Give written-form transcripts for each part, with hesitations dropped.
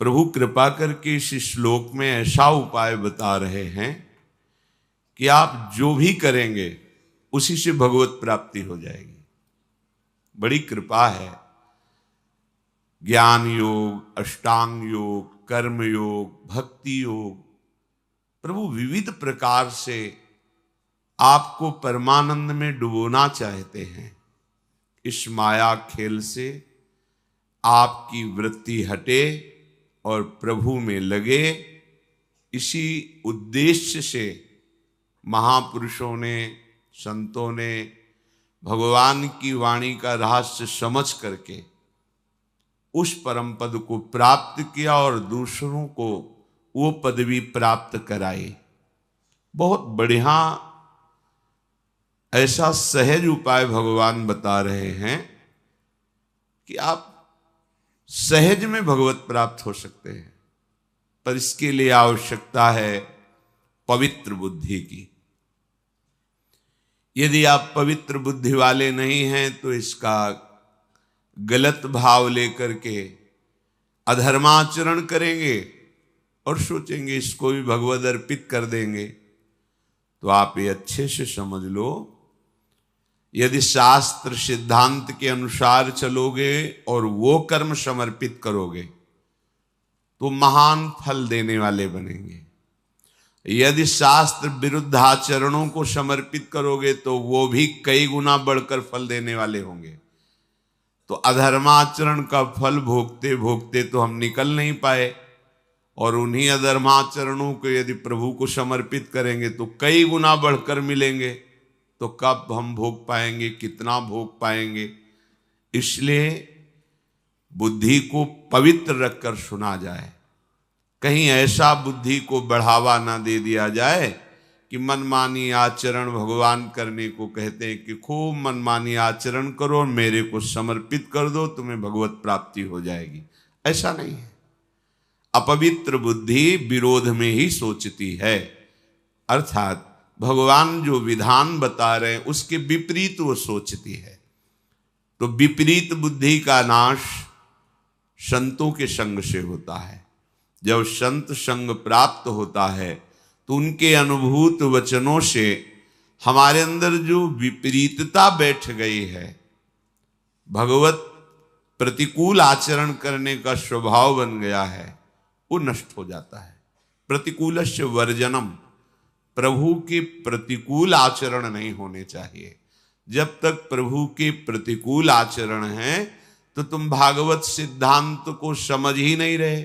प्रभु कृपा करके इस श्लोक में ऐसा उपाय बता रहे हैं कि आप जो भी करेंगे उसी से भगवत प्राप्ति हो जाएगी। बड़ी कृपा है। ज्ञान योग, अष्टांग योग, कर्म योग, भक्ति योग, प्रभु विविध प्रकार से आपको परमानंद में डुबोना चाहते हैं। इस माया खेल से आपकी वृत्ति हटे और प्रभु में लगे, इसी उद्देश्य से महापुरुषों ने, संतों ने भगवान की वाणी का रहस्य समझ करके उस परम पद को प्राप्त किया और दूसरों को वो पदवी प्राप्त कराई। बहुत बढ़िया ऐसा सहज उपाय भगवान बता रहे हैं कि आप सहज में भगवत प्राप्त हो सकते हैं, पर इसके लिए आवश्यकता है पवित्र बुद्धि की। यदि आप पवित्र बुद्धि वाले नहीं हैं तो इसका गलत भाव लेकर के अधर्माचरण करेंगे और सोचेंगे इसको भी भगवद अर्पित कर देंगे। तो आप ये अच्छे से समझ लो, यदि शास्त्र सिद्धांत के अनुसार चलोगे और वो कर्म समर्पित करोगे तो महान फल देने वाले बनेंगे। यदि शास्त्र विरुद्ध आचरणों को समर्पित करोगे तो वो भी कई गुना बढ़कर फल देने वाले होंगे। तो अधर्माचरण का फल भोगते भोगते तो हम निकल नहीं पाए, और उन्हीं अधर्माचरणों को यदि प्रभु को समर्पित करेंगे तो कई गुना बढ़कर मिलेंगे। तो कब हम भोग पाएंगे, कितना भोग पाएंगे? इसलिए बुद्धि को पवित्र रखकर सुना जाए, कहीं ऐसा बुद्धि को बढ़ावा ना दे दिया जाए कि मनमानी आचरण भगवान करने को कहते हैं कि खूब मनमानी आचरण करो, मेरे को समर्पित कर दो, तुम्हें भगवत प्राप्ति हो जाएगी। ऐसा नहीं है। अपवित्र बुद्धि विरोध में ही सोचती है, अर्थात भगवान जो विधान बता रहे हैं उसके विपरीत वो सोचती है। तो विपरीत बुद्धि का नाश संतों के संग से होता है। जब संत संग प्राप्त होता है तो उनके अनुभूत वचनों से हमारे अंदर जो विपरीतता बैठ गई है, भगवत प्रतिकूल आचरण करने का स्वभाव बन गया है, वो नष्ट हो जाता है। प्रतिकूलस्य वर्जनम, प्रभु के प्रतिकूल आचरण नहीं होने चाहिए। जब तक प्रभु के प्रतिकूल आचरण हैं तो तुम भागवत सिद्धांत को समझ ही नहीं रहे।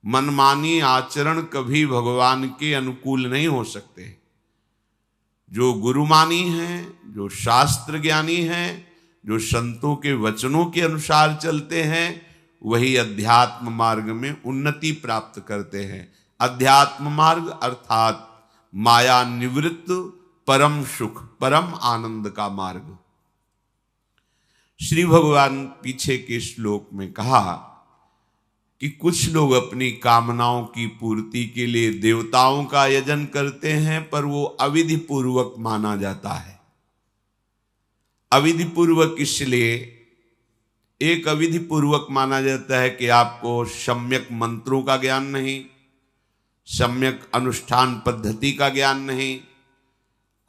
मनमानी आचरण कभी भगवान के अनुकूल नहीं हो सकते। जो गुरुमानी हैं, जो शास्त्र ज्ञानी हैं, जो संतों के वचनों के अनुसार चलते हैं, वही अध्यात्म मार्ग में उन्नति प्राप्त करते हैं। अध्यात्म मार्ग अर्थात माया निवृत्त परम सुख, परम आनंद का मार्ग। श्री भगवान पीछे के श्लोक में कहा कि कुछ लोग अपनी कामनाओं की पूर्ति के लिए देवताओं का यजन करते हैं, पर वो अविधि पूर्वक माना जाता है। अविधि पूर्वक इसलिए एक अविधि पूर्वक माना जाता है कि आपको सम्यक मंत्रों का ज्ञान नहीं, सम्यक अनुष्ठान पद्धति का ज्ञान नहीं,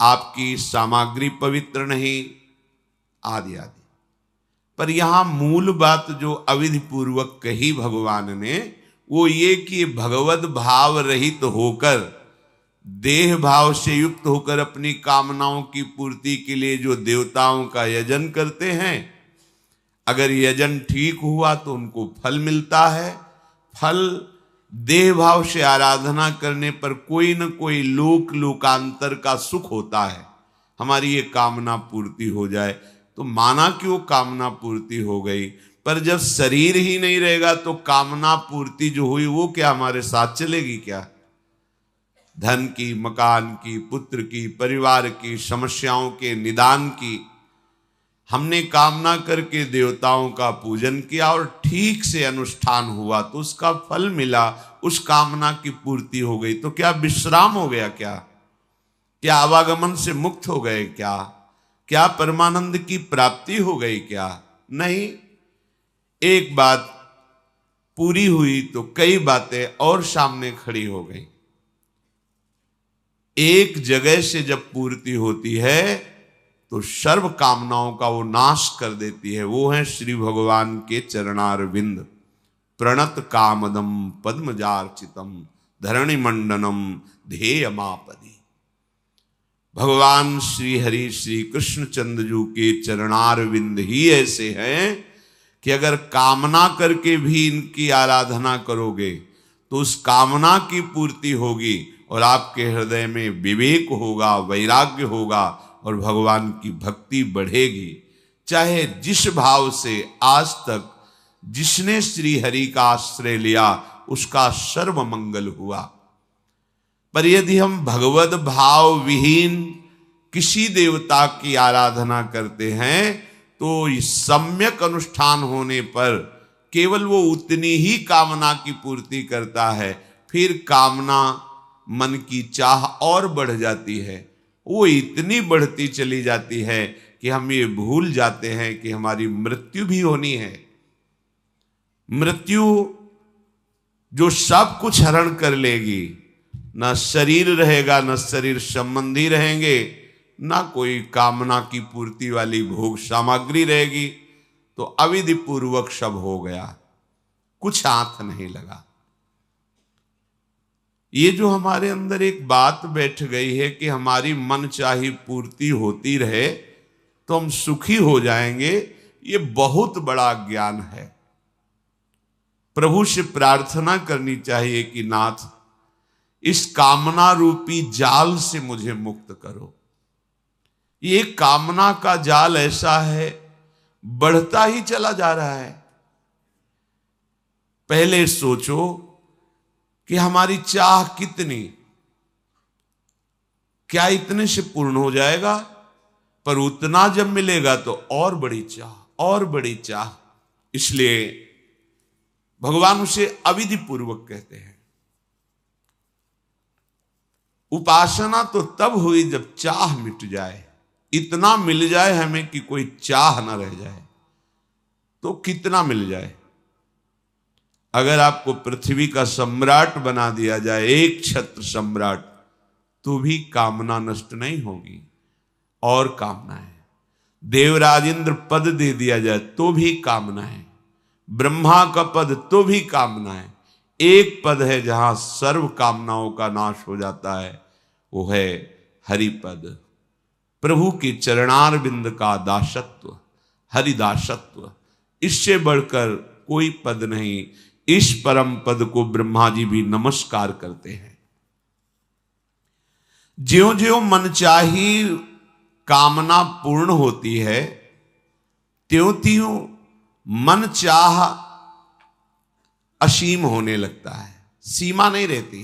आपकी सामग्री पवित्र नहीं, आदि आदि। पर यहां मूल बात जो अविधि पूर्वक कही भगवान ने, वो ये कि भगवत भाव रहित होकर, देह भाव से युक्त होकर अपनी कामनाओं की पूर्ति के लिए जो देवताओं का यजन करते हैं, अगर यजन ठीक हुआ तो उनको फल मिलता है। फल देह भाव से आराधना करने पर कोई न कोई लोकांतर का सुख होता है। हमारी ये कामना पूर्ति हो जाए तो माना कि वो कामना पूर्ति हो गई, पर जब शरीर ही नहीं रहेगा तो कामना पूर्ति जो हुई वो क्या हमारे साथ चलेगी क्या? धन की, मकान की, पुत्र की, परिवार की, समस्याओं के निदान की हमने कामना करके देवताओं का पूजन किया और ठीक से अनुष्ठान हुआ तो उसका फल मिला, उस कामना की पूर्ति हो गई, तो क्या विश्राम हो गया? क्या आवागमन से मुक्त हो गए? क्या परमानंद की प्राप्ति हो गई? क्या नहीं। एक बात पूरी हुई तो कई बातें और सामने खड़ी हो गई। एक जगह से जब पूर्ति होती है तो सर्व कामनाओं का वो नाश कर देती है। वो है श्री भगवान के चरणारविंद। प्रणत कामदम पद्मजार्चितम धरणि मंडनम ध्येयमापदी। भगवान श्री हरि श्री कृष्ण चंद्रजू के चरणारविंद ही ऐसे हैं कि अगर कामना करके भी इनकी आराधना करोगे तो उस कामना की पूर्ति होगी और आपके हृदय में विवेक होगा, वैराग्य होगा और भगवान की भक्ति बढ़ेगी। चाहे जिस भाव से आज तक जिसने श्री हरि का आश्रय लिया उसका सर्व मंगल हुआ। पर यदि हम भगवत भाव विहीन किसी देवता की आराधना करते हैं तो इस सम्यक अनुष्ठान होने पर केवल वो उतनी ही कामना की पूर्ति करता है, फिर कामना मन की चाह और बढ़ जाती है। वो इतनी बढ़ती चली जाती है कि हम ये भूल जाते हैं कि हमारी मृत्यु भी होनी है। मृत्यु जो सब कुछ हरण कर लेगी, न शरीर रहेगा, न शरीर संबंधी रहेंगे, ना कोई कामना की पूर्ति वाली भोग सामग्री रहेगी, तो अविधि पूर्वक सब हो गया, कुछ हाथ नहीं लगा। ये जो हमारे अंदर एक बात बैठ गई है कि हमारी मन चाही पूर्ति होती रहे तो हम सुखी हो जाएंगे, ये बहुत बड़ा ज्ञान है। प्रभु से प्रार्थना करनी चाहिए कि नाथ इस कामना रूपी जाल से मुझे मुक्त करो। ये कामना का जाल ऐसा है, बढ़ता ही चला जा रहा है। पहले सोचो कि हमारी चाह कितनी, क्या इतने से पूर्ण हो जाएगा? पर उतना जब मिलेगा तो और बड़ी चाह, और बड़ी चाह। इसलिए भगवान उसे अविधि पूर्वक कहते हैं। उपासना तो तब हुई जब चाह मिट जाए, इतना मिल जाए हमें कि कोई चाह ना रह जाए। तो कितना मिल जाए? अगर आपको पृथ्वी का सम्राट बना दिया जाए, एक छत्र सम्राट, तो भी कामना नष्ट नहीं होगी। और कामना है, देवराजेंद्र पद दे दिया जाए तो भी कामना है, ब्रह्मा का पद तो भी कामना है। एक पद है जहां सर्व कामनाओं का नाश हो जाता है, वो है हरिपद, प्रभु के चरणारविंद का दासत्व, हरिदासत्व। इससे बढ़कर कोई पद नहीं। इस परम पद को ब्रह्मा जी भी नमस्कार करते हैं। ज्यों ज्यों मनचाही कामना पूर्ण होती है, त्यों त्यों मन चाह असीम होने लगता है। सीमा नहीं रहती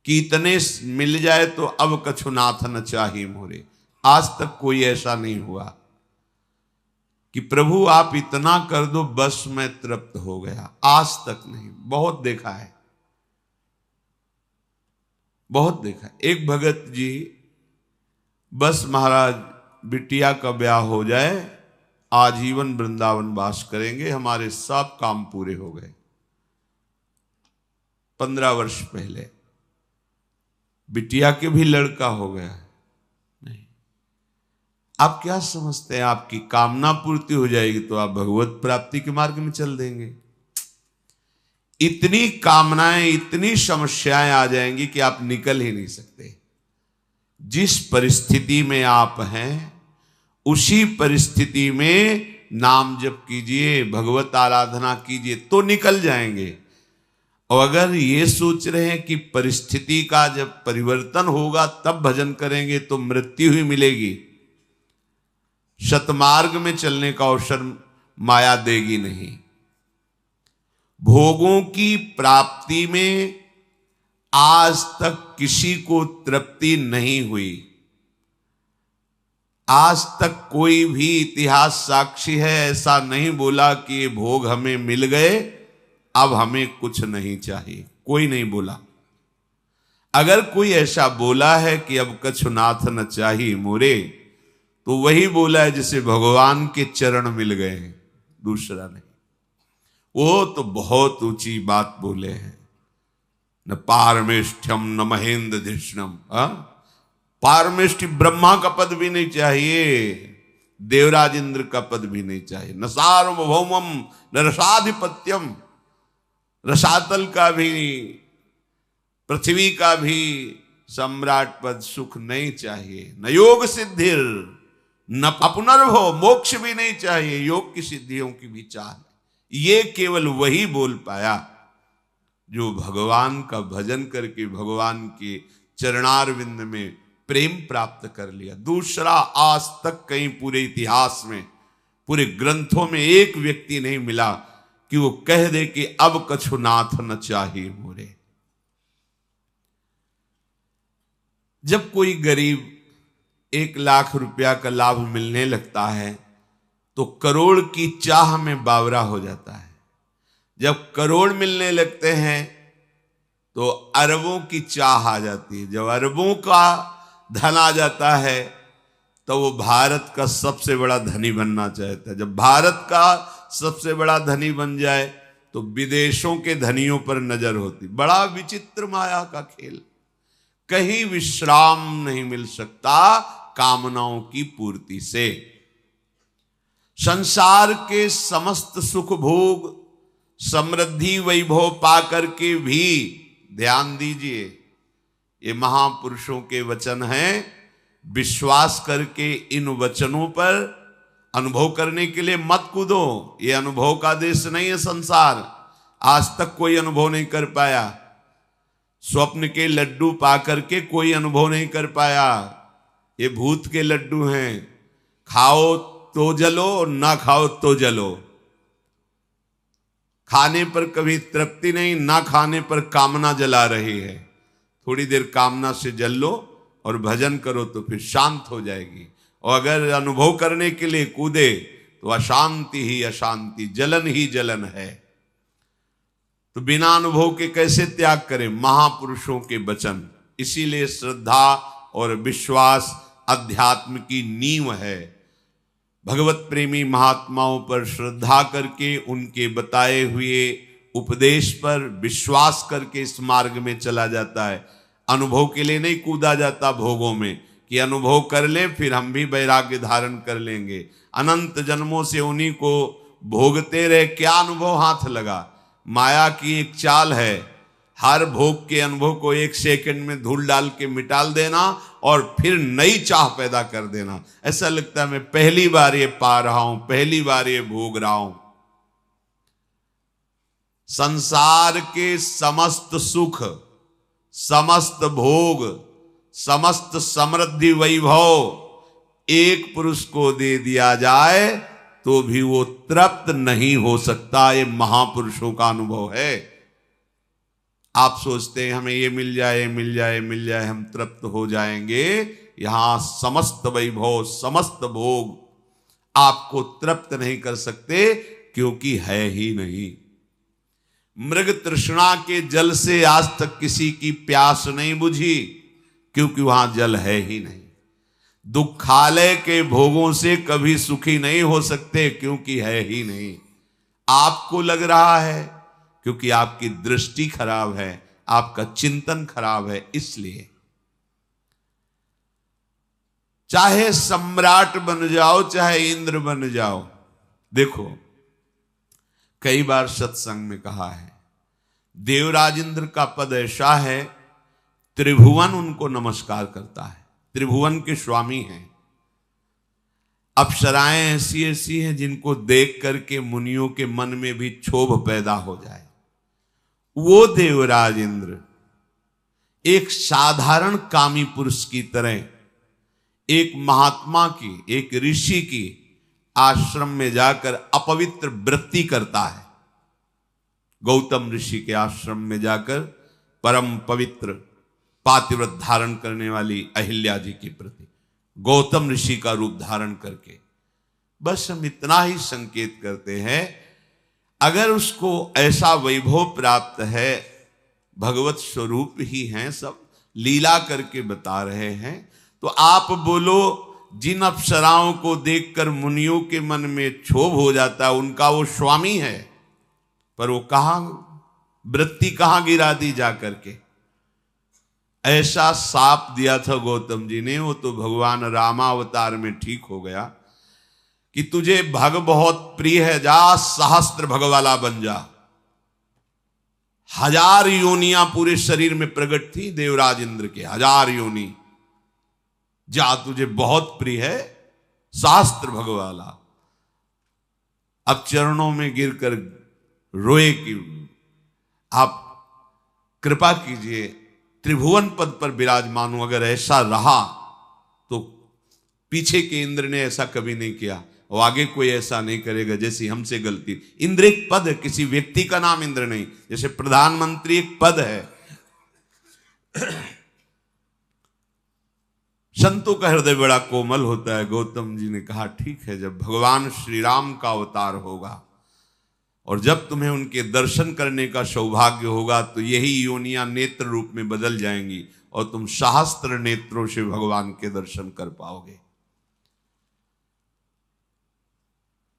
कि इतने मिल जाए तो अब कछु नाथ न चाही मोरे। आज तक कोई ऐसा नहीं हुआ कि प्रभु आप इतना कर दो बस मैं तृप्त हो गया। आज तक नहीं। बहुत देखा है, बहुत देखा। एक भगत जी बस महाराज बिटिया का ब्याह हो जाए, आजीवन वृंदावन वास करेंगे, हमारे सब काम पूरे हो गए। 15 वर्ष पहले बिटिया के भी लड़का हो गया। नहीं, आप क्या समझते हैं आपकी कामना पूर्ति हो जाएगी तो आप भगवत प्राप्ति के मार्ग में चल देंगे? इतनी कामनाएं, इतनी समस्याएं आ जाएंगी कि आप निकल ही नहीं सकते। जिस परिस्थिति में आप हैं उसी परिस्थिति में नाम जप कीजिए, भगवत आराधना कीजिए तो निकल जाएंगे। और अगर ये सोच रहे हैं कि परिस्थिति का जब परिवर्तन होगा तब भजन करेंगे तो मृत्यु ही मिलेगी, सतमार्ग में चलने का अवसर माया देगी नहीं। भोगों की प्राप्ति में आज तक किसी को तृप्ति नहीं हुई। आज तक कोई भी इतिहास साक्षी है ऐसा नहीं बोला कि ये भोग हमें मिल गए, अब हमें कुछ नहीं चाहिए। कोई नहीं बोला। अगर कोई ऐसा बोला है कि अब कछु नाथ न चाहिए मोरे, तो वही बोला है जिसे भगवान के चरण मिल गए हैं, दूसरा नहीं। वो तो बहुत ऊंची बात बोले हैं। न पारमेष्ठ्यम न महेंद्र धिष्णम, पारमेष्ठि ब्रह्मा का पद भी नहीं चाहिए, देवराज इंद्र का पद भी नहीं चाहिए, न सार्वभौमम न रसाधिपत्यम, रसातल का भी पृथ्वी का भी सम्राट पद सुख नहीं चाहिए, न योग सिद्धिर न पुनर्भव, मोक्ष भी नहीं चाहिए, योग की सिद्धियों की भी चाह। ये केवल वही बोल पाया जो भगवान का भजन करके भगवान के चरणारविंद में प्रेम प्राप्त कर लिया। दूसरा आज तक कहीं पूरे इतिहास में, पूरे ग्रंथों में एक व्यक्ति नहीं मिला कि वो कह दे कि अब कछु नाथ न चाहिए मोरे। जब कोई गरीब 1 लाख रुपया का लाभ मिलने लगता है तो करोड़ की चाह में बावरा हो जाता है। जब करोड़ मिलने लगते हैं तो अरबों की चाह आ जाती है। जब अरबों का धन आ जाता है तो वो भारत का सबसे बड़ा धनी बनना चाहता है। जब भारत का सबसे बड़ा धनी बन जाए तो विदेशों के धनियों पर नजर होती। बड़ा विचित्र माया का खेल। कहीं विश्राम नहीं मिल सकता कामनाओं की पूर्ति से। संसार के समस्त सुख भोग समृद्धि वैभव पाकर के भी, ध्यान दीजिए ये महापुरुषों के वचन हैं, विश्वास करके इन वचनों पर अनुभव करने के लिए मत कूदो। ये अनुभव का देश नहीं है संसार। आज तक कोई अनुभव नहीं कर पाया। स्वप्न के लड्डू पाकर के कोई अनुभव नहीं कर पाया। ये भूत के लड्डू हैं, खाओ तो जलो ना खाओ तो जलो। खाने पर कभी तृप्ति नहीं, ना खाने पर कामना जला रही है। थोड़ी देर कामना से जल लो और भजन करो तो फिर शांत हो जाएगी। और अगर अनुभव करने के लिए कूदे तो अशांति ही अशांति, जलन ही जलन है। तो बिना अनुभव के कैसे त्याग करें? महापुरुषों के वचन। इसीलिए श्रद्धा और विश्वास अध्यात्म की नींव है। भगवत प्रेमी महात्माओं पर श्रद्धा करके उनके बताए हुए उपदेश पर विश्वास करके इस मार्ग में चला जाता है। अनुभव के लिए नहीं कूदा जाता भोगों में कि अनुभव कर ले फिर हम भी वैराग्य धारण कर लेंगे। अनंत जन्मों से उन्हीं को भोगते रहे, क्या अनुभव हाथ लगा? माया की एक चाल है, हर भोग के अनुभव को 1 सेकंड में धूल डाल के मिटाल देना और फिर नई चाह पैदा कर देना। ऐसा लगता है मैं पहली बार ये पा रहा हूं, पहली बार ये भोग रहा हूं। संसार के समस्त सुख, समस्त भोग, समस्त समृद्धि वैभव एक पुरुष को दे दिया जाए तो भी वो तृप्त नहीं हो सकता। ये महापुरुषों का अनुभव है। आप सोचते हैं हमें ये मिल जाए, मिल जाए, मिल जाए, हम तृप्त हो जाएंगे। यहां समस्त वैभव, समस्त भोग आपको तृप्त नहीं कर सकते क्योंकि है ही नहीं। मृग तृष्णा के जल से आज तक किसी की प्यास नहीं बुझी क्योंकि वहां जल है ही नहीं। दुखालय के भोगों से कभी सुखी नहीं हो सकते क्योंकि है ही नहीं। आपको लग रहा है क्योंकि आपकी दृष्टि खराब है, आपका चिंतन खराब है। इसलिए चाहे सम्राट बन जाओ, चाहे इंद्र बन जाओ। देखो कई बार सत्संग में कहा है, देवराज इंद्र का पद ऐसा है, त्रिभुवन उनको नमस्कार करता है। त्रिभुवन के स्वामी हैं। अप्सराएं ऐसी ऐसी हैं जिनको देख करके मुनियों के मन में भी क्षोभ पैदा हो जाए। वो देवराज इंद्र एक साधारण कामी पुरुष की तरह एक महात्मा की, एक ऋषि की आश्रम में जाकर अपवित्र वृत्ति करता है। गौतम ऋषि के आश्रम में जाकर परम पवित्र पातिव्रत धारण करने वाली अहिल्या जी के प्रति गौतम ऋषि का रूप धारण करके, बस हम इतना ही संकेत करते हैं। अगर उसको ऐसा वैभव प्राप्त है, भगवत स्वरूप ही हैं, सब लीला करके बता रहे हैं, तो आप बोलो जिन अप्सराओं को देखकर मुनियों के मन में क्षोभ हो जाता है उनका वो स्वामी है। पर वो कहां वृत्ति कहां गिरा दी जा करके। ऐसा साप दिया था गौतम जी ने, वो तो भगवान रामावतार में ठीक हो गया कि तुझे भग बहुत प्रिय है, जा सहस्त्र भग वाला बन जा। 1000 योनियां पूरे शरीर में प्रकट थी देवराज इंद्र के, 1000 योनि, जा तुझे बहुत प्रिय है सहस्त्र भग वाला। अब चरणों में गिरकर रोए कि आप कृपा कीजिए, त्रिभुवन पद पर विराजमान हूं, अगर ऐसा रहा तो पीछे के इंद्र ने ऐसा कभी नहीं किया और आगे कोई ऐसा नहीं करेगा जैसी हमसे गलती। इंद्र एक पद है, किसी व्यक्ति का नाम इंद्र नहीं, जैसे प्रधानमंत्री एक पद है। संतों का हृदय बड़ा कोमल होता है। गौतम जी ने कहा ठीक है, जब भगवान श्री राम का अवतार होगा और जब तुम्हें उनके दर्शन करने का सौभाग्य होगा तो यही योनियां नेत्र रूप में बदल जाएंगी और तुम सहस्त्र नेत्रों से भगवान के दर्शन कर पाओगे।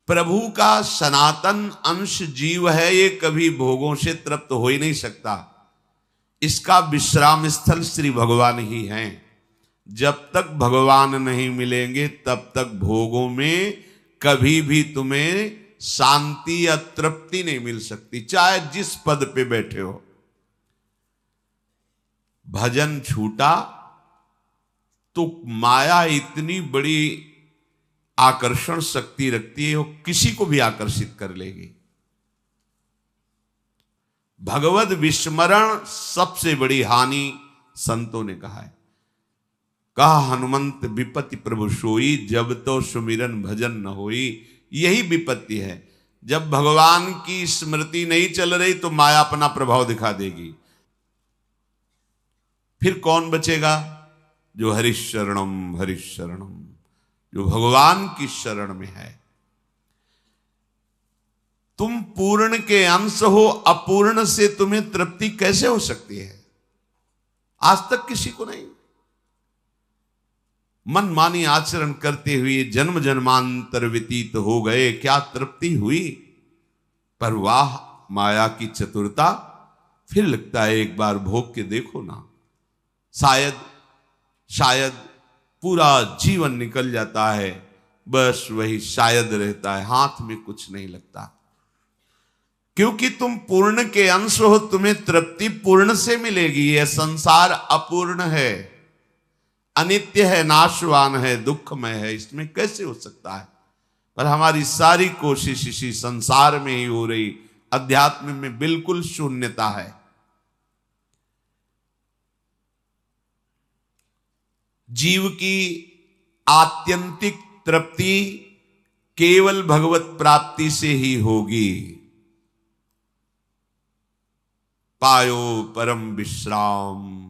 प्रभु का सनातन अंश जीव है, ये कभी भोगों से तृप्त हो ही नहीं सकता। इसका विश्राम स्थल श्री भगवान ही हैं। जब तक भगवान नहीं मिलेंगे तब तक भोगों में कभी भी तुम्हें शांति या तृप्ति नहीं मिल सकती, चाहे जिस पद पे बैठे हो। भजन छूटा तो माया इतनी बड़ी आकर्षण शक्ति रखती है, वो किसी को भी आकर्षित कर लेगी। भगवद विस्मरण सबसे बड़ी हानि संतों ने कहा है। कहा हनुमंत विपत्ति प्रभु सोई, जब तो सुमिरन भजन न होई। यही विपत्ति है, जब भगवान की स्मृति नहीं चल रही तो माया अपना प्रभाव दिखा देगी। फिर कौन बचेगा? जो हरिशरणम हरिशरणम, जो भगवान की शरण में है। तुम पूर्ण के अंश हो, अपूर्ण से तुम्हें तृप्ति कैसे हो सकती है? आज तक किसी को नहीं। मनमानी आचरण करते हुए जन्म जन्मांतर व्यतीत हो गए, क्या तृप्ति हुई? पर वाह माया की चतुरता, फिर लगता है एक बार भोग के देखो ना। शायद पूरा जीवन निकल जाता है, बस वही शायद रहता है, हाथ में कुछ नहीं लगता। क्योंकि तुम पूर्ण के अंश हो, तुम्हें तृप्ति पूर्ण से मिलेगी। यह संसार अपूर्ण है, अनित्य है, नाशवान है, दुखमय है, इसमें कैसे हो सकता है? पर हमारी सारी कोशिश इसी संसार में ही हो रही। अध्यात्म में बिल्कुल शून्यता है। जीव की आत्यंतिक तृप्ति केवल भगवत प्राप्ति से ही होगी। पायो परम विश्राम,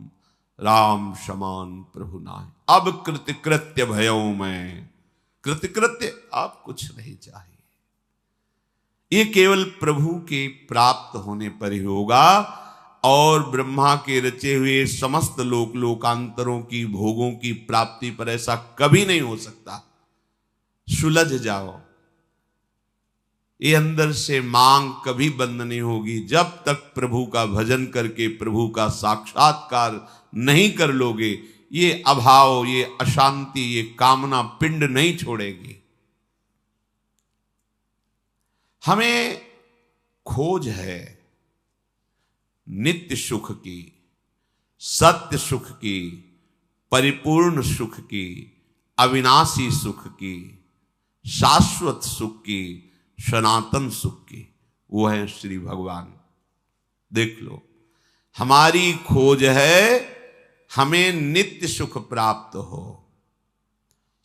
राम समान प्रभु नाय। अब कृतकृत्य भयो मैं, कृतकृत्य आप कुछ नहीं चाहिए। ये केवल प्रभु के प्राप्त होने पर ही होगा। और ब्रह्मा के रचे हुए समस्त लोकांतरों की भोगों की प्राप्ति पर ऐसा कभी नहीं हो सकता। सुलझ जाओ, ये अंदर से मांग कभी बंद नहीं होगी। जब तक प्रभु का भजन करके प्रभु का साक्षात्कार नहीं कर लोगे, ये अभाव, ये अशांति, ये कामना पिंड नहीं छोड़ेगी। हमें खोज है नित्य सुख की, सत्य सुख की, परिपूर्ण सुख की, अविनाशी सुख की, शाश्वत सुख की, सनातन सुख की। वो है श्री भगवान। देख लो, हमारी खोज है हमें नित्य सुख प्राप्त हो,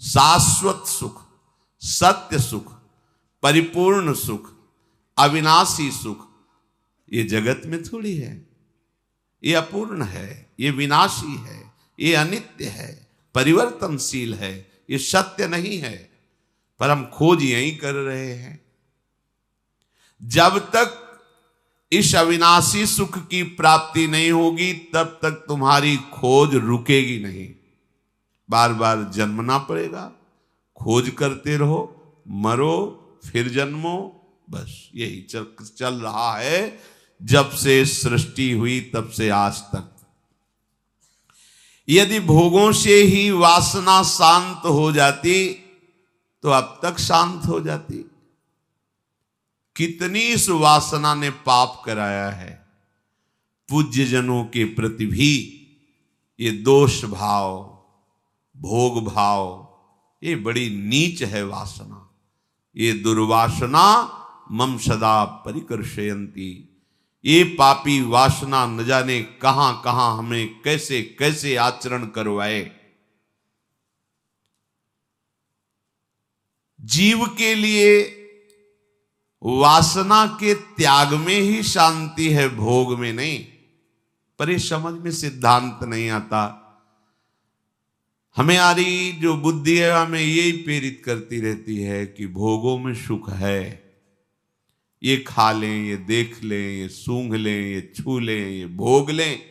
शाश्वत सुख, सत्य सुख, परिपूर्ण सुख, अविनाशी सुख। ये जगत में थोड़ी है, ये अपूर्ण है, ये विनाशी है, ये अनित्य है, परिवर्तनशील है, ये सत्य नहीं है। पर हम खोज यही कर रहे हैं। जब तक इस अविनाशी सुख की प्राप्ति नहीं होगी तब तक तुम्हारी खोज रुकेगी नहीं। बार बार जन्मना पड़ेगा, खोज करते रहो, मरो, फिर जन्मो, बस यही चल रहा है जब से सृष्टि हुई तब से आज तक। यदि भोगों से ही वासना शांत हो जाती तो अब तक शांत हो जाती। कितनी इस वासना ने पाप कराया है। पूज्य जनों के प्रति भी ये दोष भाव, भोग भाव, ये बड़ी नीच है वासना। ये दुर्वासना मम सदा परिकर्षयन्ति। ये पापी वासना न जाने कहां कहां हमें कैसे कैसे आचरण करवाए। जीव के लिए वासना के त्याग में ही शांति है, भोग में नहीं। पर ये समझ में सिद्धांत नहीं आता। हमारी जो बुद्धि है हमें यही प्रेरित करती रहती है कि भोगों में सुख है, ये खा लें, ये देख लें, ये सूंघ लें, ये छू लें, ये भोग लें।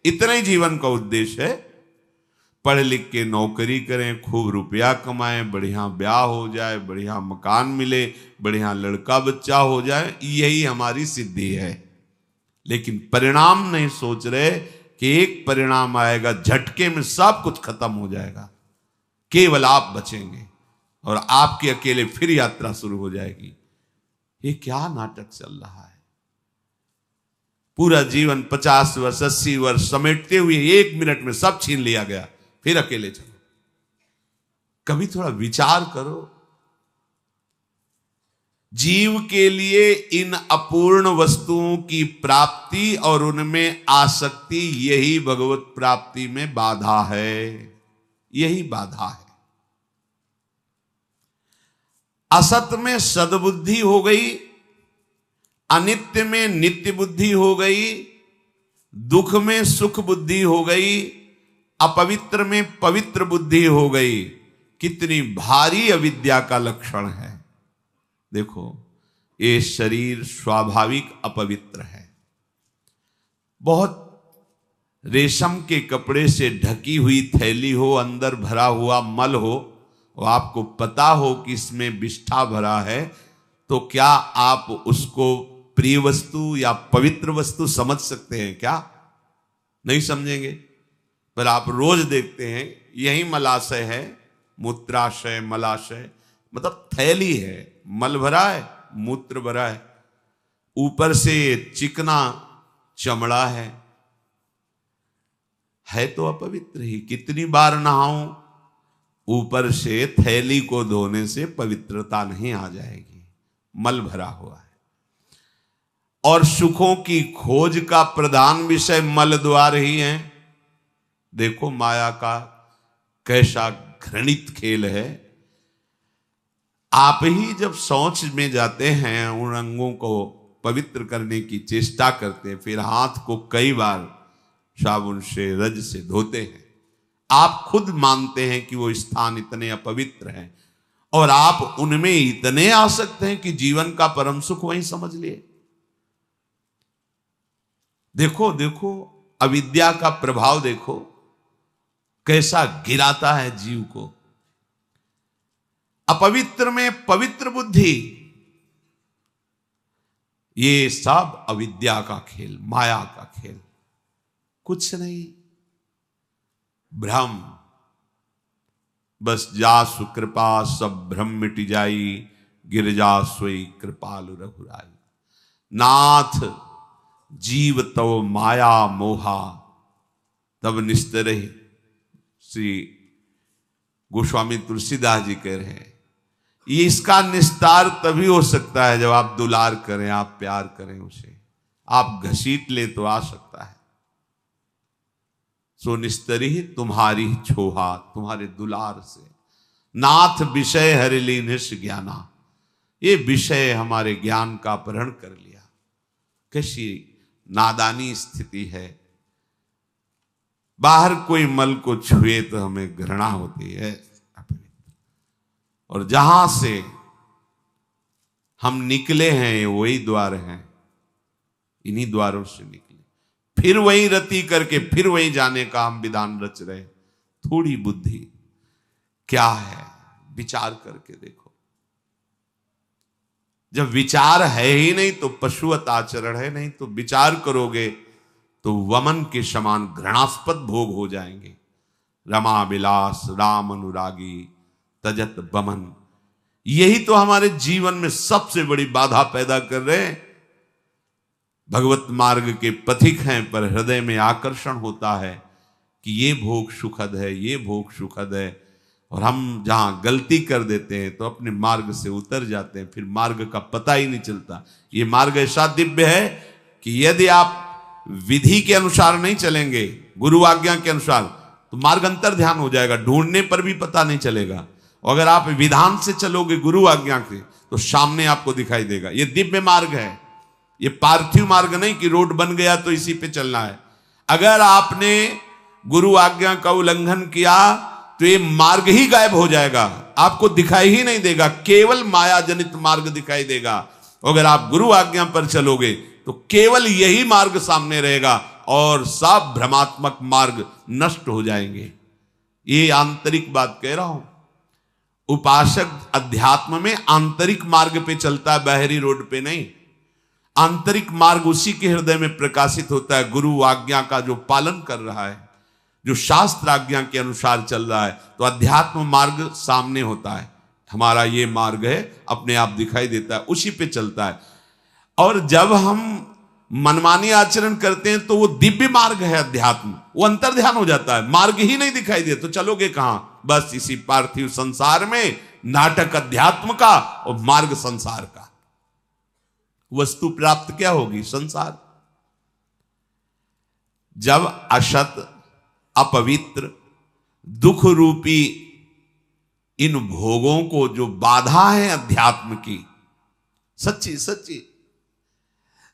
इतना ही जीवन का उद्देश्य है। पढ़ लिख के नौकरी करें, खूब रुपया कमाएं, बढ़िया ब्याह हो जाए, बढ़िया मकान मिले, बढ़िया लड़का बच्चा हो जाए, यही हमारी सिद्धि है। लेकिन परिणाम नहीं सोच रहे कि एक परिणाम आएगा, झटके में सब कुछ खत्म हो जाएगा, केवल आप बचेंगे और आपकी अकेले फिर यात्रा शुरू हो जाएगी। ये क्या नाटक चल रहा है। पूरा जीवन 50 वर्ष 80 वर्ष समेटते हुए 1 मिनट में सब छीन लिया गया, फिर अकेले चलो। कभी थोड़ा विचार करो। जीव के लिए इन अपूर्ण वस्तुओं की प्राप्ति और उनमें आसक्ति, यही भगवत प्राप्ति में बाधा है। यही बाधा है। असत में सद्बुद्धि हो गई, अनित्य में नित्य बुद्धि हो गई, दुख में सुख बुद्धि हो गई, अपवित्र में पवित्र बुद्धि हो गई। कितनी भारी अविद्या का लक्षण है। देखो, ये शरीर स्वाभाविक अपवित्र है। बहुत रेशम के कपड़े से ढकी हुई थैली हो, अंदर भरा हुआ मल हो, और आपको पता हो कि इसमें विष्ठा भरा है, तो क्या आप उसको प्रिय वस्तु या पवित्र वस्तु समझ सकते हैं क्या? नहीं समझेंगे। पर आप रोज देखते हैं यही मलाशय है, मूत्राशय, मलाशय, मतलब थैली है, मल भरा है, मूत्र भरा है, ऊपर से चिकना चमड़ा है तो अपवित्र ही। कितनी बार नहाऊं, ऊपर से थैली को धोने से पवित्रता नहीं आ जाएगी, मल भरा हुआ है। और सुखों की खोज का प्रधान विषय मल द्वार ही है। देखो माया का कैसा घृणित खेल है। आप ही जब शौच में जाते हैं, उन अंगों को पवित्र करने की चेष्टा करते हैं, फिर हाथ को कई बार साबुन से, रज से धोते हैं। आप खुद मानते हैं कि वो स्थान इतने अपवित्र हैं, और आप उनमें इतने आसक्त हैं कि जीवन का परम सुख वहीं समझ लिए। देखो देखो, अविद्या का प्रभाव देखो कैसा गिराता है जीव को। अपवित्र में पवित्र बुद्धि, ये सब अविद्या का खेल, माया का खेल, कुछ नहीं, भ्रम। बस जासु कृपा सब भ्रम मिट जाई, गिरजा सोई कृपालु रघुराई। नाथ जीव तव माया मोहा, तब निस्तरे। श्री गोस्वामी तुलसीदास जी कह रहे हैं, ये इसका निस्तार तभी हो सकता है जब आप दुलार करें, आप प्यार करें उसे, आप घसीट ले तो आ सकता है। सो निस्तरी तुम्हारी छोहा, तुम्हारे दुलार से। नाथ विषय हरि लीनिस ज्ञाना, ये विषय हमारे ज्ञान का अपहरण कर लिया। कैसी नादानी स्थिति है। बाहर कोई मल को छुए तो हमें घृणा होती है, और जहां से हम निकले हैं वही द्वार हैं, इन्हीं द्वारों से निकले, फिर वही रति करके फिर वही जाने का हम विधान रच रहे। थोड़ी बुद्धि क्या है, विचार करके देखो। जब विचार है ही नहीं तो पशुवत आचरण है नहीं, तो विचार करोगे तो वमन के समान घृणास्पद भोग हो जाएंगे। रमा विलास राम अनुरागी तजत बमन, यही तो हमारे जीवन में सबसे बड़ी बाधा पैदा कर रहे हैं। भगवत मार्ग के पथिक हैं, पर हृदय में आकर्षण होता है कि ये भोग सुखद है, ये भोग सुखद है, और हम जहां गलती कर देते हैं तो अपने मार्ग से उतर जाते हैं, फिर मार्ग का पता ही नहीं चलता। ये मार्ग ऐसा दिव्य है कि यदि आप विधि के अनुसार नहीं चलेंगे, गुरु आज्ञा के अनुसार, तो मार्ग अंतर ध्यान हो जाएगा, ढूंढने पर भी पता नहीं चलेगा। अगर आप विधान से चलोगे गुरु आज्ञा के, तो सामने आपको दिखाई देगा। ये दिव्य मार्ग है, ये पार्थिव मार्ग नहीं कि रोड बन गया तो इसी पे चलना है। अगर आपने गुरु आज्ञा का उल्लंघन किया तो ये मार्ग ही गायब हो जाएगा, आपको दिखाई ही नहीं देगा, केवल माया जनित मार्ग दिखाई देगा। अगर आप गुरु आज्ञा पर चलोगे तो केवल यही मार्ग सामने रहेगा और सब भ्रमात्मक मार्ग नष्ट हो जाएंगे। ये आंतरिक बात कह रहा हूं। उपासक अध्यात्म में आंतरिक मार्ग पे चलता है, बाहरी रोड पे नहीं। आंतरिक मार्ग उसी के हृदय में प्रकाशित होता है, गुरु आज्ञा का जो पालन कर रहा है, जो शास्त्र आज्ञा के अनुसार चल रहा है, तो अध्यात्म मार्ग सामने होता है। हमारा ये मार्ग है, अपने आप दिखाई देता है, उसी पे चलता है। और जब हम मनमानी आचरण करते हैं तो वो दिव्य मार्ग है अध्यात्म, वो अंतर ध्यान हो जाता है, मार्ग ही नहीं दिखाई दे तो चलोगे कहां? बस इसी पार्थिव संसार में नाटक अध्यात्म का और मार्ग संसार का। वस्तु प्राप्त क्या होगी? संसार। जब असत अपवित्र दुख रूपी इन भोगों को जो बाधा है अध्यात्म की, सच्ची सच्ची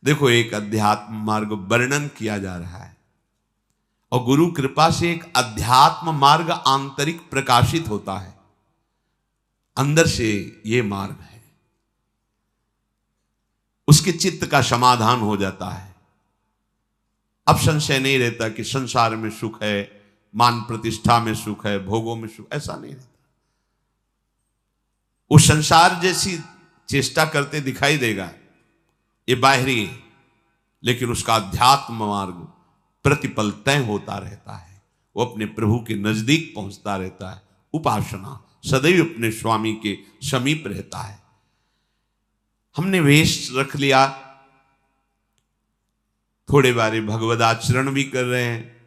देखो, एक अध्यात्म मार्ग वर्णन किया जा रहा है और गुरु कृपा से एक अध्यात्म मार्ग आंतरिक प्रकाशित होता है, अंदर से ये मार्ग है, उसके चित्त का समाधान हो जाता है। अब संशय नहीं रहता कि संसार में सुख है, मान प्रतिष्ठा में सुख है, भोगों में सुख, ऐसा नहीं रहता। वो संसार जैसी चेष्टा करते दिखाई देगा, ये बाहरी है, लेकिन उसका अध्यात्म मार्ग प्रतिपल तय होता रहता है, वो अपने प्रभु के नजदीक पहुंचता रहता है। उपासना सदैव अपने स्वामी के समीप रहता है। हमने वेश रख लिया, थोड़े बारे भगवद आचरण भी कर रहे हैं,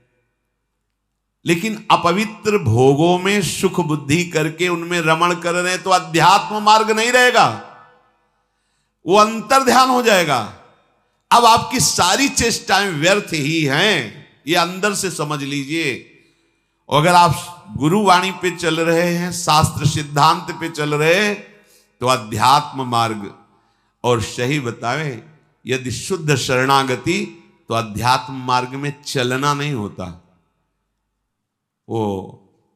लेकिन अपवित्र भोगों में सुख बुद्धि करके उनमें रमण कर रहे हैं, तो अध्यात्म मार्ग नहीं रहेगा, वो अंतर ध्यान हो जाएगा। अब आपकी सारी चेष्टाएं व्यर्थ ही हैं, ये अंदर से समझ लीजिए। अगर आप गुरुवाणी पे चल रहे हैं, शास्त्र सिद्धांत पे चल रहे हैं, तो अध्यात्म मार्ग। और सही बतावे, यदि शुद्ध शरणागति, तो अध्यात्म मार्ग में चलना नहीं होता। वो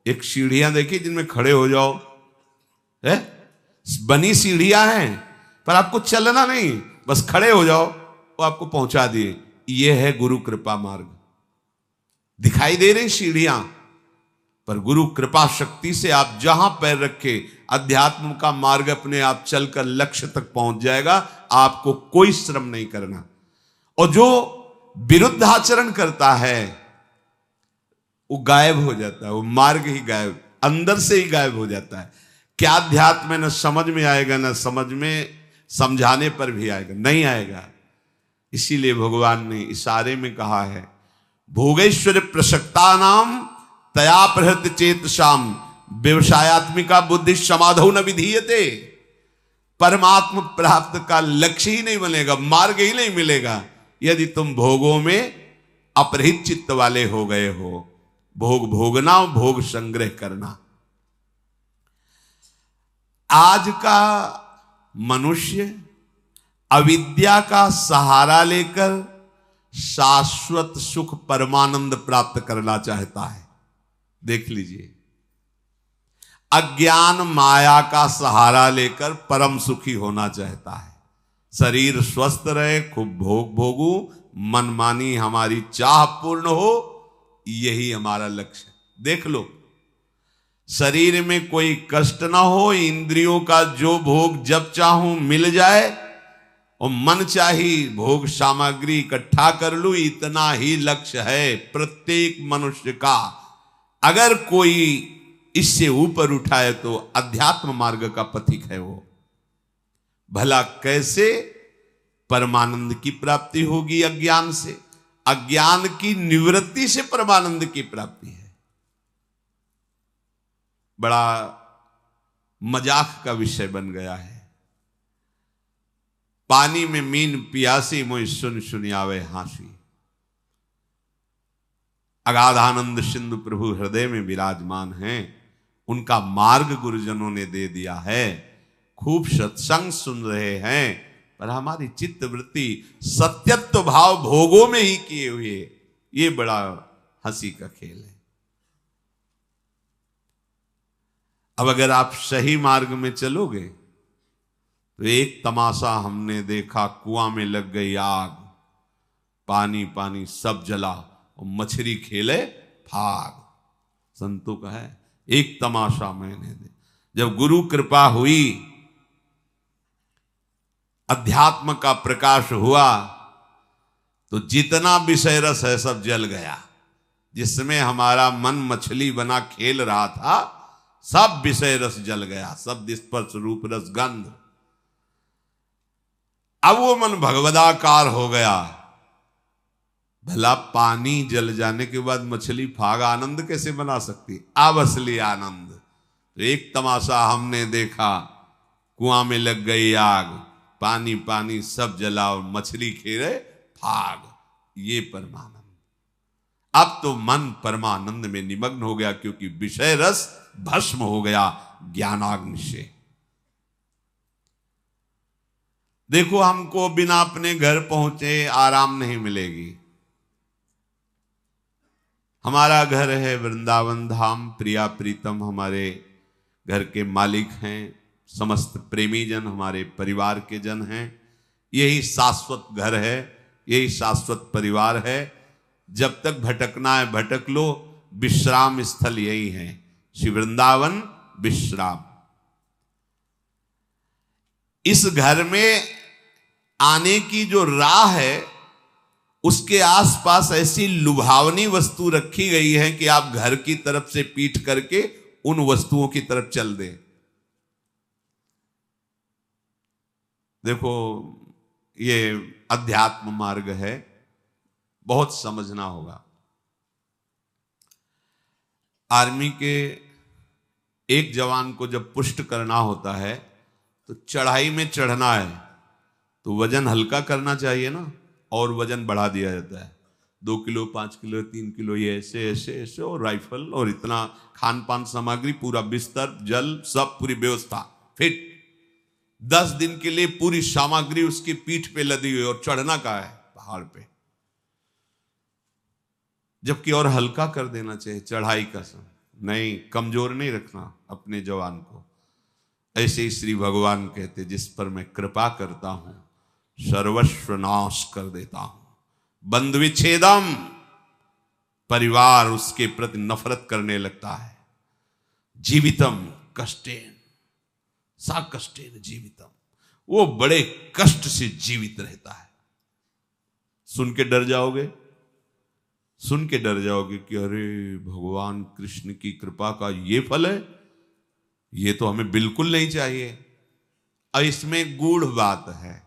एक सीढ़ियां देखी जिनमें खड़े हो जाओ, है बनी सीढ़ियां हैं, पर आपको चलना नहीं, बस खड़े हो जाओ, वो आपको पहुंचा दिए। ये है गुरु कृपा मार्ग। दिखाई दे रही सीढ़ियां, पर गुरु कृपा शक्ति से आप जहां पैर रखे, अध्यात्म का मार्ग अपने आप चलकर लक्ष्य तक पहुंच जाएगा, आपको कोई श्रम नहीं करना। और जो विरुद्ध आचरण करता है वो गायब हो जाता है, वो मार्ग ही गायब, अंदर से ही गायब हो जाता है। क्या अध्यात्म है, न समझ में आएगा, न समझ में समझाने पर भी आएगा, नहीं आएगा। इसीलिए भगवान ने इशारे में कहा है, भोगेश्वर प्रसक्ता नाम तया प्रहृत चेतसाम व्यवसायत्मिका बुद्धि समाधौ न विधीयते। परमात्म प्राप्त का लक्ष्य ही नहीं बनेगा, मार्ग ही नहीं मिलेगा, यदि तुम भोगों में अपरहित चित्त वाले हो गए हो। भोग भोगना, भोग संग्रह करना। आज का मनुष्य अविद्या का सहारा लेकर शाश्वत सुख परमानंद प्राप्त करना चाहता है। देख लीजिए, अज्ञान माया का सहारा लेकर परम सुखी होना चाहता है। शरीर स्वस्थ रहे, खूब भोग भोगू, मनमानी हमारी चाह पूर्ण हो, यही हमारा लक्ष्य। देख लो, शरीर में कोई कष्ट ना हो, इंद्रियों का जो भोग जब चाहूं मिल जाए, और मन चाही भोग सामग्री इकट्ठा कर लूं, इतना ही लक्ष्य है प्रत्येक मनुष्य का। अगर कोई इससे ऊपर उठाए तो अध्यात्म मार्ग का पथिक है वो। भला कैसे परमानंद की प्राप्ति होगी? अज्ञान से। अज्ञान की निवृत्ति से परमानंद की प्राप्ति है। बड़ा मजाक का विषय बन गया है। पानी में मीन पियासी, मोहि सुन सुनियावे हासी। अगाधानंद सिंधु प्रभु हृदय में विराजमान हैं। उनका मार्ग गुरुजनों ने दे दिया है। खूब सत्संग सुन रहे हैं, पर हमारी चित्त वृत्ति सत्यत्व भाव भोगों में ही किए हुए, ये बड़ा हंसी का खेल है। अब अगर आप सही मार्ग में चलोगे तो एक तमाशा हमने देखा, कुआं में लग गई आग, पानी पानी सब जला और मछली खेले भाग। संतों का है एक तमाशा मैंने दे। जब गुरु कृपा हुई, अध्यात्म का प्रकाश हुआ, तो जितना विषय रस है सब जल गया। जिसमें हमारा मन मछली बना खेल रहा था, सब विषय रस जल गया। शब्द स्पर्श रूप रस गंध। अब वो मन भगवदाकार हो गया। भला पानी जल जाने के बाद मछली फाग आनंद कैसे बना सकती? अब असली आनंद। तो एक तमाशा हमने देखा, कुआं में लग गई आग, पानी पानी सब जला और मछली खेले भाग। ये परमानंद। अब तो मन परमानंद में निमग्न हो गया, क्योंकि विषय रस भस्म हो गया ज्ञानाग्नि से। देखो, हमको बिना अपने घर पहुंचे आराम नहीं मिलेगी। हमारा घर है वृंदावन धाम। प्रिया प्रीतम हमारे घर के मालिक हैं। समस्त प्रेमी जन हमारे परिवार के जन हैं। यही शाश्वत घर है, यही शाश्वत परिवार है। जब तक भटकना है भटक लो, विश्राम स्थल यही है। श्री वृंदावन विश्राम। इस घर में आने की जो राह है, उसके आसपास ऐसी लुभावनी वस्तु रखी गई है कि आप घर की तरफ से पीठ करके उन वस्तुओं की तरफ चल दें। देखो, ये अध्यात्म मार्ग है, बहुत समझना होगा। आर्मी के एक जवान को जब पुष्ट करना होता है, तो चढ़ाई में चढ़ना है तो वजन हल्का करना चाहिए ना, और वजन बढ़ा दिया जाता है। 2 किलो 5 किलो 3 किलो, ये ऐसे ऐसे ऐसे, और राइफल और इतना खान पान सामग्री, पूरा बिस्तर, जल, सब पूरी व्यवस्था फिट। 10 दिन के लिए पूरी सामग्री उसकी पीठ पे लदी हुई, और चढ़ना का है पहाड़ पे। जबकि और हल्का कर देना चाहिए चढ़ाई का समय। नहीं, कमजोर नहीं रखना अपने जवान को। ऐसे ही श्री भगवान कहते, जिस पर मैं कृपा करता हूं सर्वस्व नाश कर देता हूं। बंधु विच्छेदम, परिवार उसके प्रति नफरत करने लगता है। जीवितम कष्टेन, सा कष्टेन जीवितम, वो बड़े कष्ट से जीवित रहता है। सुन के डर जाओगे, सुन के डर जाओगे कि अरे भगवान कृष्ण की कृपा का ये फल है, ये तो हमें बिल्कुल नहीं चाहिए। और इसमें गूढ़ बात है,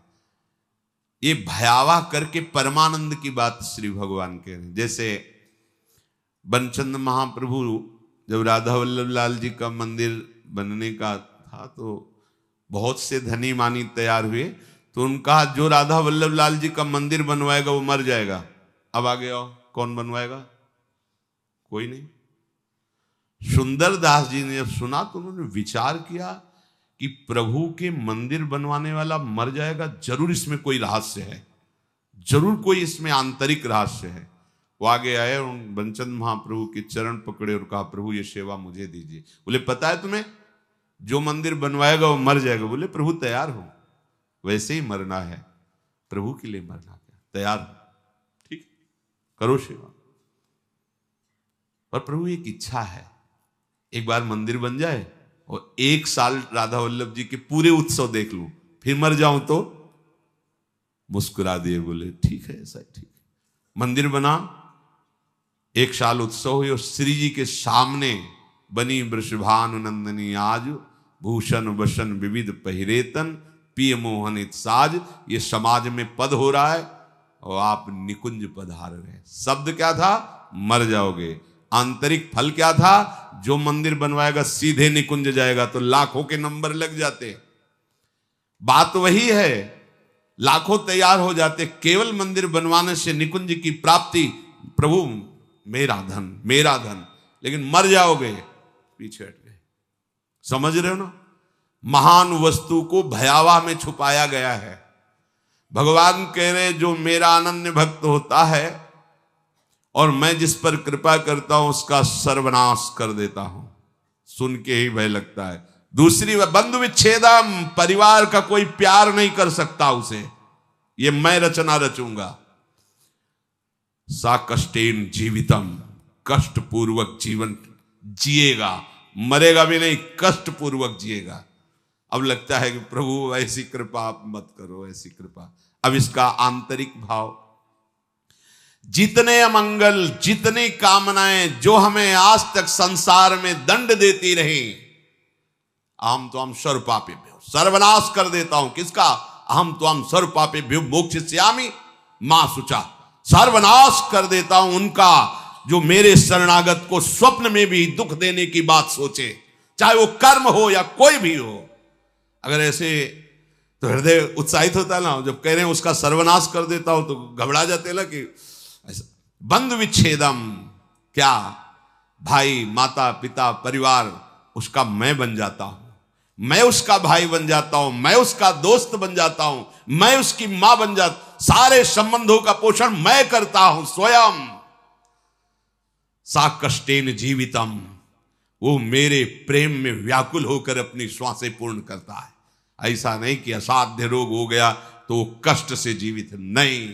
ये भयावह करके परमानंद की बात श्री भगवान कह रहे हैं। जैसे बनचंद महाप्रभु जब राधा वल्लभ लाल जी का मंदिर बनने का था, तो बहुत से धनी मानी तैयार हुए, तो उनका जो राधा वल्लभ लाल जी का मंदिर बनवाएगा वो मर जाएगा। अब आगे आओ, कौन बनवाएगा? कोई नहीं। सुंदर दास जी ने जब सुना तो उन्होंने विचार किया कि प्रभु के मंदिर बनवाने वाला मर जाएगा, जरूर इसमें कोई रहस्य है, जरूर कोई इसमें आंतरिक रहस्य है। वो आगे आए और बनचंद महाप्रभु के चरण पकड़े और कहा, प्रभु ये सेवा मुझे दीजिए। बोले, पता है तुम्हें, जो मंदिर बनवाएगा वो मर जाएगा। बोले, प्रभु तैयार हो, वैसे ही मरना है, प्रभु के लिए मरना क्या, तैयार हो, ठीक, करो सेवा। और प्रभु एक इच्छा है, एक बार मंदिर बन जाए और 1 साल राधा वल्लभ जी के पूरे उत्सव देख लूं, फिर मर जाऊं तो मुस्कुरा दिए, बोले ठीक है, ऐसा ठीक है। मंदिर बना, 1 साल उत्सव हुई और श्री जी के सामने बनी वृषभानु नंदनी आज, भूषण वसन विविध पहिरेतन, पिय मोहनित साज। ये समाज में पद हो रहा है और आप निकुंज पधार रहे हैं। शब्द क्या था? मर जाओगे। आंतरिक फल क्या था? जो मंदिर बनवाएगा सीधे निकुंज जाएगा, तो लाखों के नंबर लग जाते। बात वही है, लाखों तैयार हो जाते, केवल मंदिर बनवाने से निकुंज की प्राप्ति। प्रभु मेरा धन, मेरा धन, लेकिन मर जाओगे, पीछे हट गए। समझ रहे हो ना? महान वस्तु को भयावह में छुपाया गया है। भगवान कह रहे जो मेरा अनन्य भक्त होता है और मैं जिस पर कृपा करता हूं उसका सर्वनाश कर देता हूं। सुन के ही भय लगता है। दूसरी बंधु विच्छेदम, परिवार का कोई प्यार नहीं कर सकता उसे, ये मैं रचना रचूंगा। सा कष्टेन जीवितम, कष्ट पूर्वक जीवन जिएगा, मरेगा भी नहीं, कष्ट पूर्वक जिएगा। अब लगता है कि प्रभु ऐसी कृपा आप मत करो, ऐसी कृपा। अब इसका आंतरिक भाव, जितने अमंगल, जितनी कामनाएं जो हमें आज तक संसार में दंड देती रही, अहम तो हम सर्व पापेभ्यो, सर्वनाश कर देता हूं। किसका? अहम तो हम सर्व पापेभ्यो मोक्षयिष्यामि मां शुचा, सर्वनाश कर देता हूं उनका जो मेरे शरणागत को स्वप्न में भी दुख देने की बात सोचे, चाहे वो कर्म हो या कोई भी हो। अगर ऐसे तो हृदय उत्साहित होता है ना, जब कह रहे हैं उसका सर्वनाश कर देता हूं तो घबरा जाते ना कि ऐसा। बंधु विच्छेदम, क्या? भाई, माता, पिता, परिवार, उसका मैं बन जाता हूं, मैं उसका भाई बन जाता हूं, मैं उसका दोस्त बन जाता हूं, मैं उसकी मां बन जाता, सारे संबंधों का पोषण मैं करता हूं स्वयं। सा कष्टेन जीवितम, वो मेरे प्रेम में व्याकुल होकर अपनी श्वासें पूर्ण करता है। ऐसा नहीं कि असाध्य रोग हो गया तो वो कष्ट से जीवित, नहीं।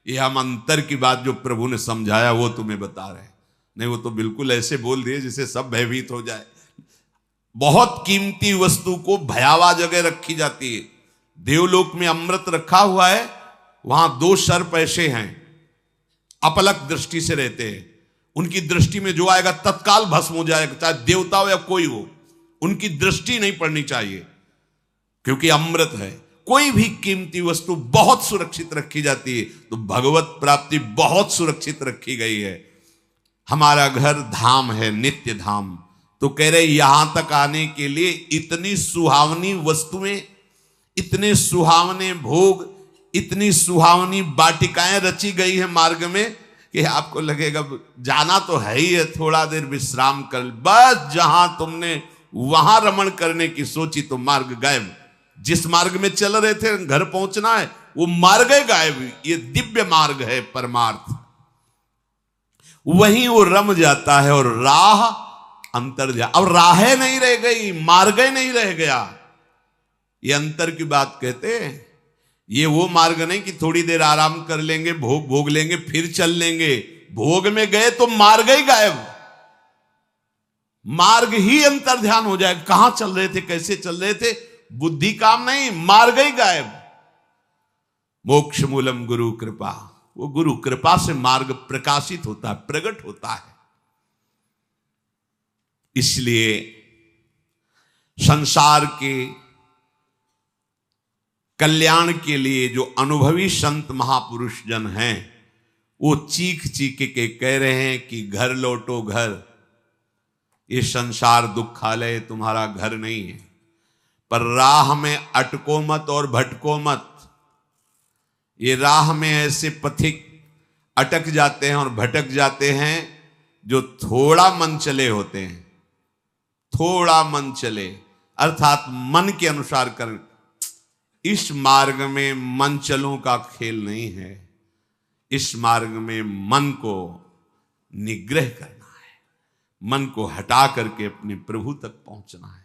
ये हम अंतर की बात जो प्रभु ने समझाया वो तुम्हें बता रहे हैं। नहीं, वो तो बिल्कुल ऐसे बोल दिए जिससे सब भयभीत हो जाए। बहुत कीमती वस्तु को भयावह जगह रखी जाती है। देवलोक में अमृत रखा हुआ है, वहां 2 सर्प ऐसे हैं, अपलक दृष्टि से रहते हैं। उनकी दृष्टि में जो आएगा तत्काल भस्म हो जाएगा, चाहे देवता हो या कोई हो, उनकी दृष्टि नहीं पड़नी चाहिए, क्योंकि अमृत है। कोई भी कीमती वस्तु बहुत सुरक्षित रखी जाती है, तो भगवत प्राप्ति बहुत सुरक्षित रखी गई है। हमारा घर धाम है, नित्य धाम। तो कह रहे यहां तक आने के लिए इतनी सुहावनी वस्तुएं, इतने सुहावने भोग, इतनी सुहावनी वाटिकाएं रची गई है मार्ग में कि आपको लगेगा जाना तो है ही है, थोड़ा देर विश्राम कर, बस जहां तुमने वहां रमण करने की सोची तो मार्ग गायब। जिस मार्ग में चल रहे थे घर पहुंचना है, वो मार्ग गायब। ये दिव्य मार्ग है, परमार्थ, वहीं वो रम जाता है और राह अंतर जा। अब राहें नहीं रह गई, मार्ग नहीं रह गया। ये अंतर की बात कहते हैं। ये वो मार्ग नहीं कि थोड़ी देर आराम कर लेंगे, भोग भोग लेंगे, फिर चल लेंगे। भोग में गए तो मार्ग ही गायब, मार्ग ही अंतर ध्यान हो जाए। कहां चल रहे थे, कैसे चल रहे थे, बुद्धि काम नहीं, मार्ग ही गायब। मोक्ष मूलम गुरु कृपा, वो गुरु कृपा से मार्ग प्रकाशित होता है, प्रकट होता है। इसलिए संसार के कल्याण के लिए जो अनुभवी संत महापुरुष जन हैं, वो चीख चीख के कह रहे हैं कि घर लौटो घर, ये संसार दुखालय तुम्हारा घर नहीं है। पर राह में अटको मत और भटको मत। ये राह में ऐसे पथिक अटक जाते हैं और भटक जाते हैं जो थोड़ा मन चले होते हैं। थोड़ा मन चले अर्थात मन के अनुसार कर। इस मार्ग में मन चलों का खेल नहीं है। इस मार्ग में मन को निग्रह करना है, मन को हटा करके अपने प्रभु तक पहुंचना है।